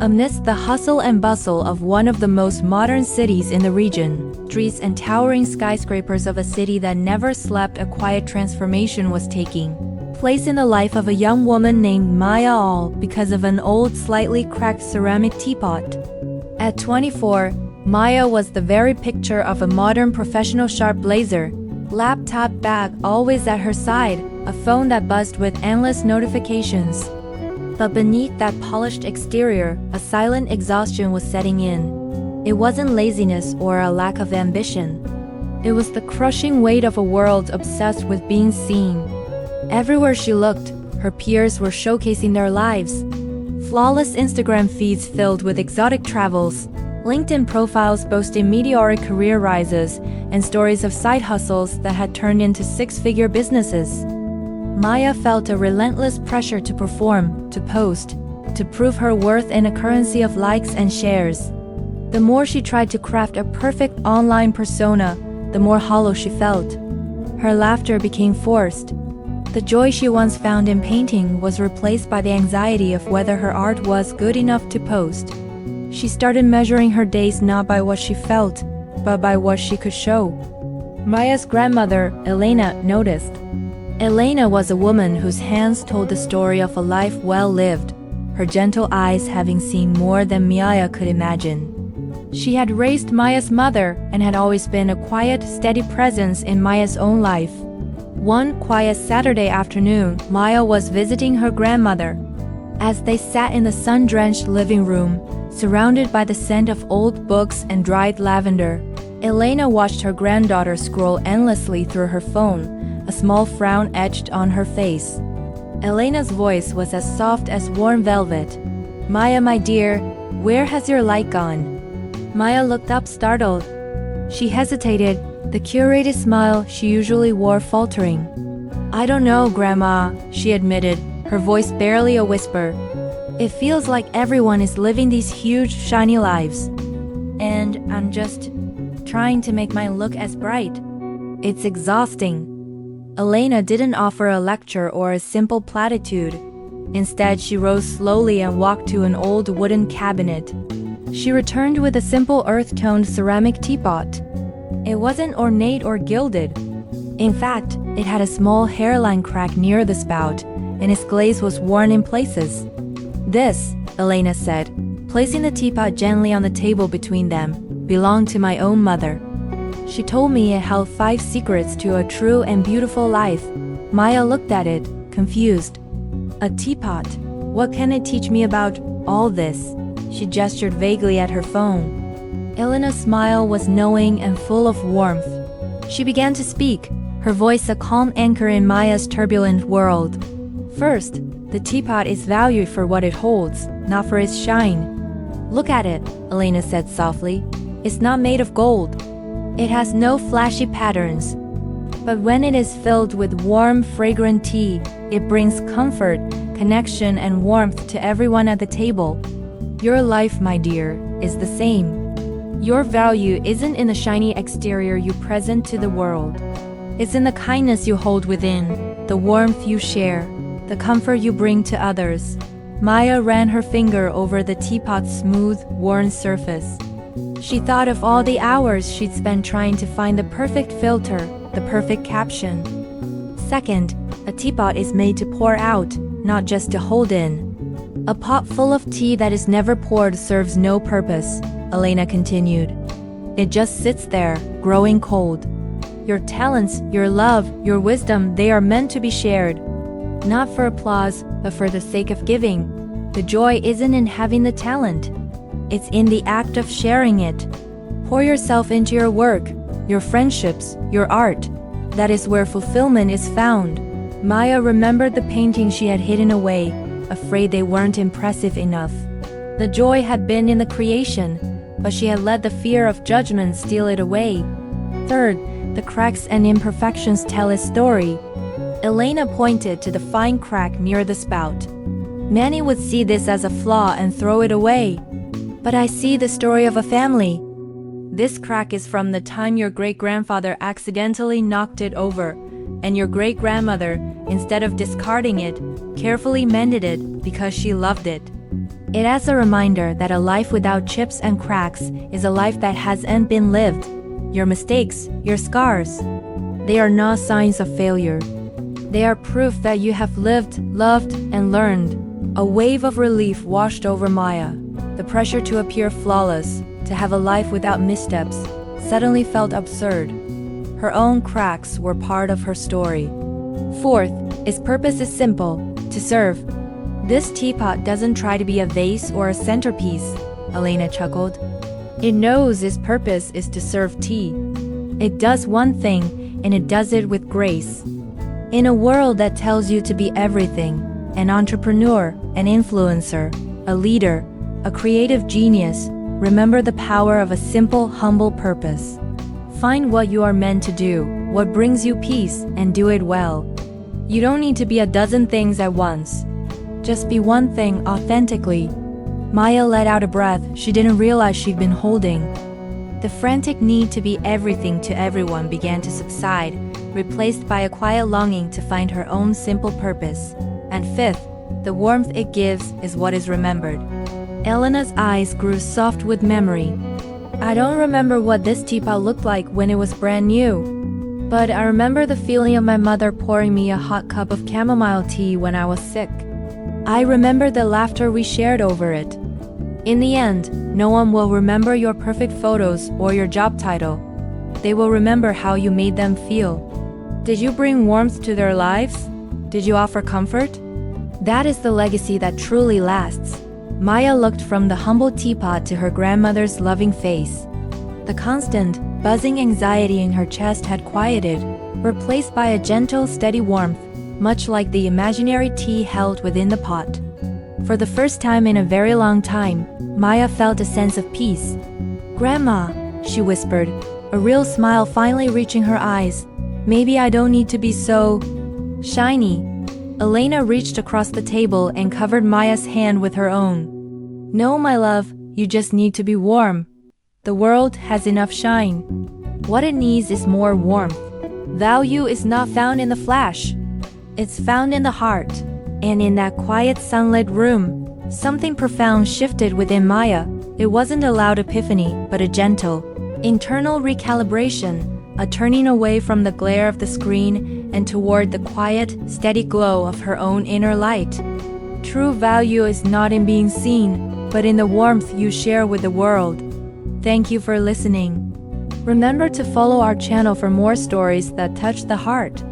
Amidst the hustle and bustle of one of the most modern cities in the region, streets and towering skyscrapers of a city that never slept, a quiet transformation was taking place in the life of a young woman named Maya, all because of an old, slightly cracked ceramic teapot. At 24, Maya was the very picture of a modern professional sharp blazer, laptop bag always at her side, a phone that buzzed with endless notifications. But beneath that polished exterior, a silent exhaustion was setting in. It wasn't laziness or a lack of ambition. It was the crushing weight of a world obsessed with being seen. Everywhere she looked, her peers were showcasing their lives. Flawless Instagram feeds filled with exotic travels, LinkedIn profiles boasting meteoric career rises, and stories of side hustles that had turned into six-figure businesses. Maya felt a relentless pressure to perform, to post, to prove her worth in a currency of likes and shares. The more she tried to craft a perfect online persona, the more hollow she felt. Her laughter became forced. The joy she once found in painting was replaced by the anxiety of whether her art was good enough to post. She started measuring her days not by what she felt, but by what she could show. Maya's grandmother, Elena, noticed. Elena was a woman whose hands told the story of a life well lived, her gentle eyes having seen more than Maya could imagine. She had raised Maya's mother and had always been a quiet, steady presence in Maya's own life. One quiet Saturday afternoon, Maya was visiting her grandmother. As they sat in the sun-drenched living room, surrounded by the scent of old books and dried lavender, Elena watched her granddaughter scroll endlessly through her phone, a small frown etched on her face. Elena's voice was as soft as warm velvet. "Maya, my dear, where has your light gone?" Maya looked up startled. She hesitated, the curated smile she usually wore faltering. "I don't know, Grandma," she admitted, her voice barely a whisper. "It feels like everyone is living these huge, shiny lives. And I'm just trying to make mine look as bright. It's exhausting." Elena didn't offer a lecture or a simple platitude. Instead, she rose slowly and walked to an old wooden cabinet. She returned with a simple earth-toned ceramic teapot. It wasn't ornate or gilded. In fact, it had a small hairline crack near the spout, and its glaze was worn in places. "This," Elena said, placing the teapot gently on the table between them, "belonged to my own mother. She told me it held 5 secrets to a true and beautiful life." Maya looked at it, confused. "A teapot? What can it teach me about all this?" She gestured vaguely at her phone. Elena's smile was knowing and full of warmth. She began to speak, her voice a calm anchor in Maya's turbulent world. "First, the teapot is valued for what it holds, not for its shine. Look at it," Elena said softly. "It's not made of gold. It has no flashy patterns. But when it is filled with warm, fragrant tea, it brings comfort, connection, and warmth to everyone at the table. Your life, my dear, is the same. Your value isn't in the shiny exterior you present to the world. It's in the kindness you hold within, the warmth you share, the comfort you bring to others." Maya ran her finger over the teapot's smooth, worn surface. She thought of all the hours she'd spent trying to find the perfect filter, the perfect caption. "Second, a teapot is made to pour out, not just to hold in. A pot full of tea that is never poured serves no purpose," Elena continued. "It just sits there, growing cold. Your talents, your love, your wisdom, they are meant to be shared. Not for applause, but for the sake of giving. The joy isn't in having the talent. It's in the act of sharing it. Pour yourself into your work, your friendships, your art. That is where fulfillment is found." Maya remembered the paintings she had hidden away, afraid they weren't impressive enough. The joy had been in the creation, but she had let the fear of judgment steal it away. Third, the cracks and imperfections tell its story. Elena pointed to the fine crack near the spout. "Many would see this as a flaw and throw it away. But I see the story of a family. This crack is from the time your great-grandfather accidentally knocked it over, and your great-grandmother, instead of discarding it, carefully mended it because she loved it. It adds a reminder that a life without chips and cracks is a life that hasn't been lived. Your mistakes, your scars, they are not signs of failure. They are proof that you have lived, loved, and learned. A wave of relief washed over Maya. The pressure to appear flawless, to have a life without missteps, suddenly felt absurd. Her own cracks were part of her story. Fourth, its purpose is simple: to serve. This teapot doesn't try to be a vase or a centerpiece, Elena chuckled. It knows its purpose is to serve tea. It does one thing, and it does it with grace. In a world that tells you to be everything, an entrepreneur, an influencer, a leader, a creative genius, remember the power of a simple, humble purpose. Find what you are meant to do, what brings you peace, and do it well. You don't need to be a dozen things at once. Just be one thing authentically. Maya let out a breath she didn't realize she'd been holding. The frantic need to be everything to everyone began to subside, replaced by a quiet longing to find her own simple purpose. And fifth, the warmth it gives is what is remembered. Elena's eyes grew soft with memory. I don't remember what this teapot looked like when it was brand new, but I remember the feeling of my mother pouring me a hot cup of chamomile tea when I was sick. I remember the laughter we shared over it. In the end, no one will remember your perfect photos or your job title. They will remember how you made them feel. Did you bring warmth to their lives? Did you offer comfort? That is the legacy that truly lasts. Maya looked from the humble teapot to her grandmother's loving face. The constant, buzzing anxiety in her chest had quieted, replaced by a gentle, steady warmth, much like the imaginary tea held within the pot. For the first time in a very long time, Maya felt a sense of peace. "Grandma," she whispered, a real smile finally reaching her eyes. "Maybe I don't need to be so shiny." Elena reached across the table and covered Maya's hand with her own. "No, my love, you just need to be warm. The world has enough shine. What it needs is more warmth. Value is not found in the flash. It's found in the heart." And in that quiet sunlit room, something profound shifted within Maya. It wasn't a loud epiphany, but a gentle, internal recalibration, a turning away from the glare of the screen and toward the quiet, steady glow of her own inner light. True value is not in being seen, but in the warmth you share with the world. Thank you for listening. Remember to follow our channel for more stories that touch the heart.